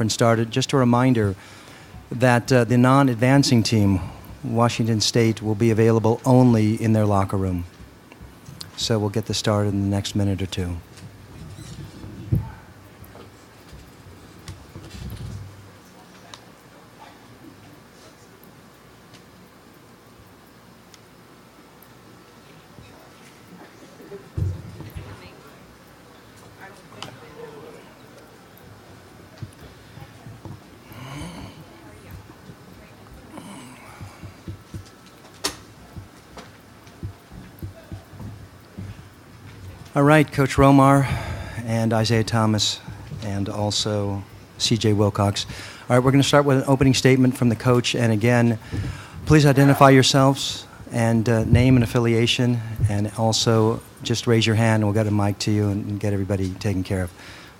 started, just a reminder that the non-advancing team, Washington State, will be available only in their locker room. So we'll get this started in the next minute or two. All right, Coach Romar and Isaiah Thomas and also C.J. Wilcox. All right, we're going to start with an opening statement from the coach. And again, please identify yourselves and name and affiliation, and also just raise your hand and we'll get a mic to you and get everybody taken care of.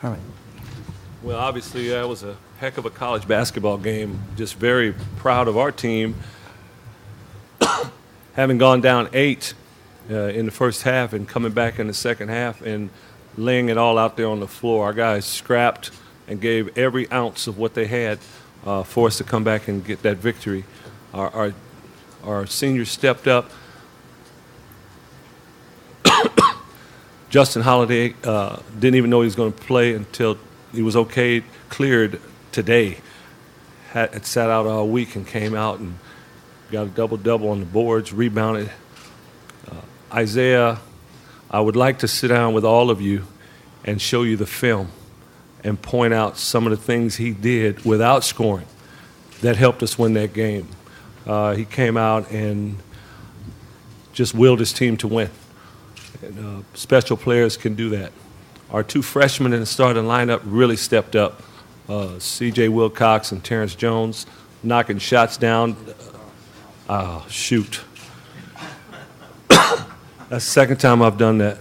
All right. Well, obviously, that was a heck of a college basketball game. Just very proud of our team. Having gone down 8 in the first half and coming back in the second half and laying it all out there on the floor. Our guys scrapped and gave every ounce of what they had for us to come back and get that victory. Our seniors stepped up. Justin Holiday didn't even know he was going to play until he was cleared today. Had sat out all week and came out and got a double-double on the boards, rebounded. Isaiah, I would like to sit down with all of you and show you the film and point out some of the things he did without scoring that helped us win that game. He came out and just willed his team to win. And, special players can do that. Our 2 freshmen in the starting lineup really stepped up. C.J. Wilcox and Terrence Jones knocking shots down. Shoot. That's the second time I've done that.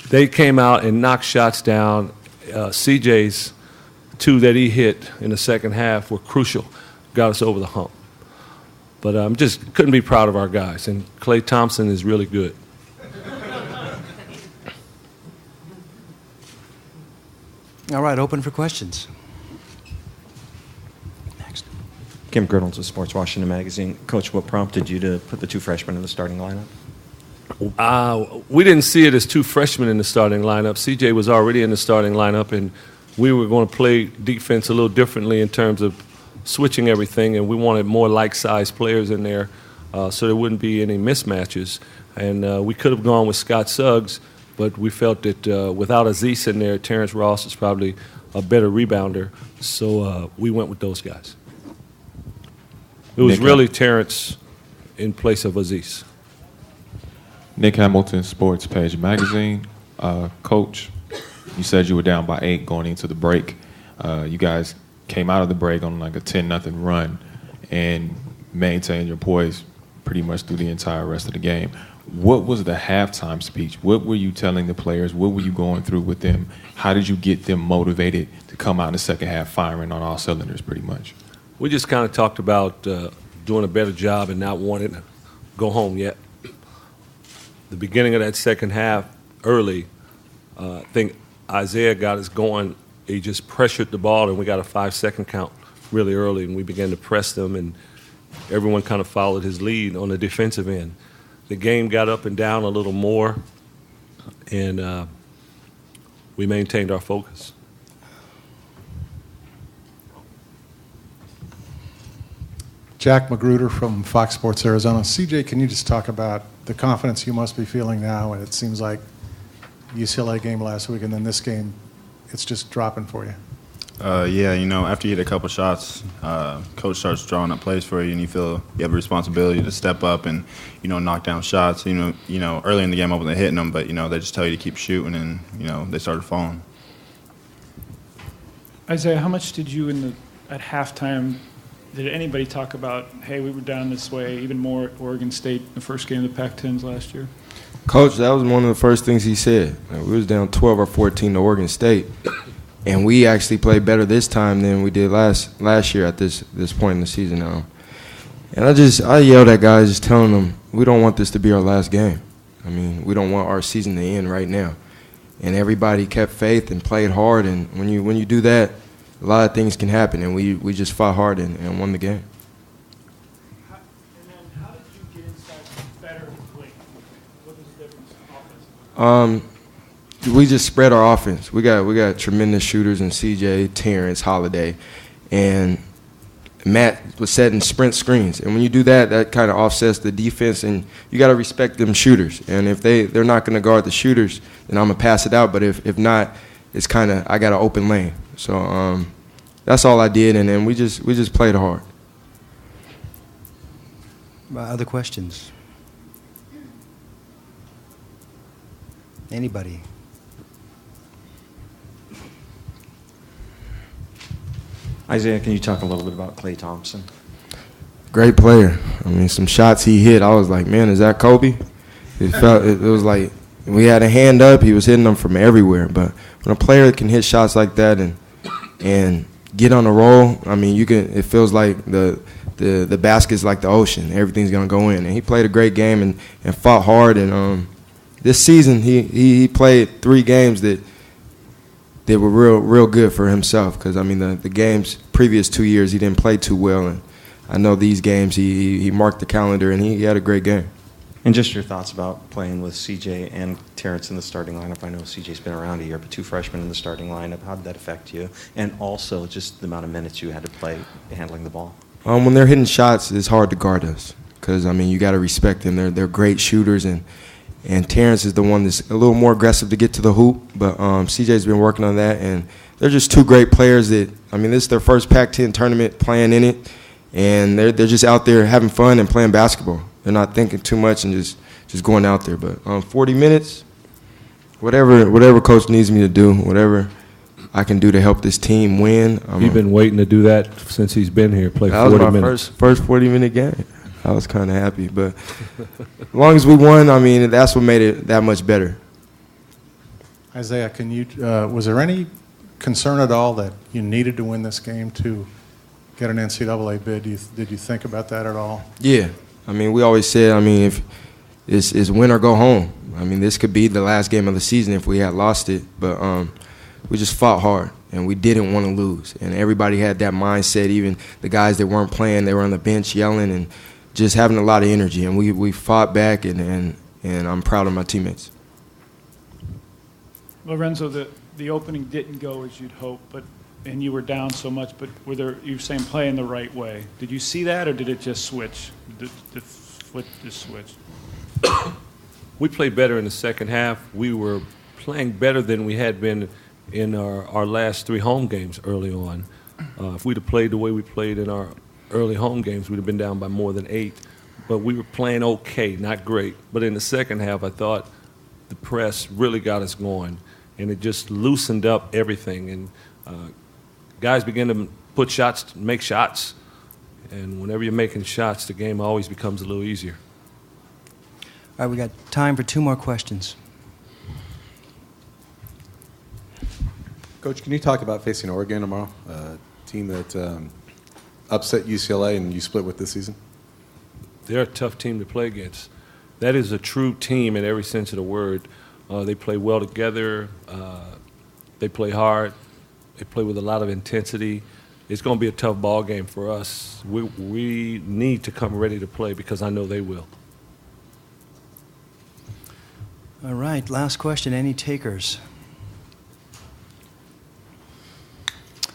They came out and knocked shots down. CJ's 2 that he hit in the second half were crucial, got us over the hump. But just couldn't be proud of our guys. And Klay Thompson is really good. All right, open for questions. Kim Girdles of Sports Washington Magazine. Coach, what prompted you to put the 2 freshmen in the starting lineup? We didn't see it as 2 freshmen in the starting lineup. CJ was already in the starting lineup, and we were going to play defense a little differently in terms of switching everything, and we wanted more like-sized players in there so there wouldn't be any mismatches. And we could have gone with Scott Suggs, but we felt that without Aziz in there, Terrence Ross is probably a better rebounder, so we went with those guys. It was really Terrence in place of Aziz. Nick Hamilton, Sports Page Magazine. Coach, you said you were down by 8 going into the break. You guys came out of the break on like a 10-0 run and maintained your poise pretty much through the entire rest of the game. What was the halftime speech? What were you telling the players? What were you going through with them? How did you get them motivated to come out in the second half firing on all cylinders pretty much? We just kind of talked about doing a better job and not wanting to go home yet. The beginning of that second half, early, I think Isaiah got us going. He just pressured the ball, and we got a 5-second count really early, and we began to press them, and everyone kind of followed his lead on the defensive end. The game got up and down a little more, and we maintained our focus. Jack Magruder from Fox Sports Arizona. CJ, can you just talk about the confidence you must be feeling now? And it seems like UCLA game last week and then this game, it's just dropping for you. Yeah, after you hit a couple shots, coach starts drawing up plays for you, and you feel you have a responsibility to step up and, knock down shots. Early in the game I wasn't hitting them, but, they just tell you to keep shooting, and, they started falling. Isaiah, how much did you at halftime, did anybody talk about, hey, we were down this way, even more Oregon State, the first game of the Pac-10s last year? Coach, that was one of the first things he said. We was down 12 or 14 to Oregon State, and we actually played better this time than we did last year at this point in the season now. And I yelled at guys just telling them, we don't want this to be our last game. I mean, we don't want our season to end right now. and everybody kept faith and played hard. And when you do that, a lot of things can happen. And we just fought hard and won the game. And then how did you get inside better late? What was the difference offensively? We just spread our offense. We got tremendous shooters in CJ, Terrence, Holiday, and Matt was setting sprint screens. And when you do that, that kind of offsets the defense, and you got to respect them shooters. And if they're not going to guard the shooters, then I'm going to pass it out. But if not, it's kind of I got an open lane. So that's all I did, and then we just played hard. Other questions? Anybody? Isaiah, can you talk a little bit about Klay Thompson? Great player. I mean, some shots he hit, I was like, man, is that Kobe? It was like we had a hand up. He was hitting them from everywhere. But when a player can hit shots like that and get on a roll, I mean, it feels like the basket's like the ocean. Everything's gonna go in. And he played a great game and fought hard. And this season he played 3 games that were real good for himself, because I mean the games previous 2 years he didn't play too well, and I know these games he marked the calendar and he had a great game. And just your thoughts about playing with CJ and Terrence in the starting lineup. I know CJ's been around a year, but 2 freshmen in the starting lineup. How did that affect you? And also just the amount of minutes you had to play handling the ball. When they're hitting shots, it's hard to guard us, because I mean you got to respect them. They're great shooters, and Terrence is the one that's a little more aggressive to get to the hoop. But CJ's been working on that, and they're just 2 great players that, I mean, this is their first Pac-10 tournament playing in it, and they're just out there having fun and playing basketball. They're not thinking too much and just going out there. But 40 minutes, whatever coach needs me to do, whatever I can do to help this team win. You've been waiting to do that since he's been here, play 40 minutes. That was my first 40-minute game. I was kind of happy. But as long as we won, I mean, that's what made it that much better. Isaiah, was there any concern at all that you needed to win this game to get an NCAA bid? Did you think about that at all? Yeah. I mean, we always said, I mean, if it's win or go home. I mean, this could be the last game of the season if we had lost it. But we just fought hard, and we didn't want to lose. And everybody had that mindset, even the guys that weren't playing. They were on the bench yelling and just having a lot of energy. And we fought back, and I'm proud of my teammates. Lorenzo, the opening didn't go as you'd hope, and you were down so much, but you were saying playing the right way. Did you see that, or did it just switch? Did the foot just switch? We played better in the second half. We were playing better than we had been in our last 3 home games early on. If we'd have played the way we played in our early home games, we'd have been down by more than 8. But we were playing okay, not great. But in the second half, I thought the press really got us going, and it just loosened up everything. And guys began to put shots, make shots. And whenever you're making shots, the game always becomes a little easier. All right, we got time for 2 more questions. Coach, can you talk about facing Oregon tomorrow, a team that upset UCLA and you split with this season? They're a tough team to play against. That is a true team in every sense of the word. They play well together. They play hard. They play with a lot of intensity. It's going to be a tough ball game for us. We need to come ready to play, because I know they will. All right, last question. Any takers?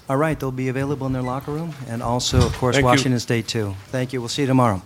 All right, they'll be available in their locker room, and also, of course, Thank you. Washington State, too. Thank you. We'll see you tomorrow.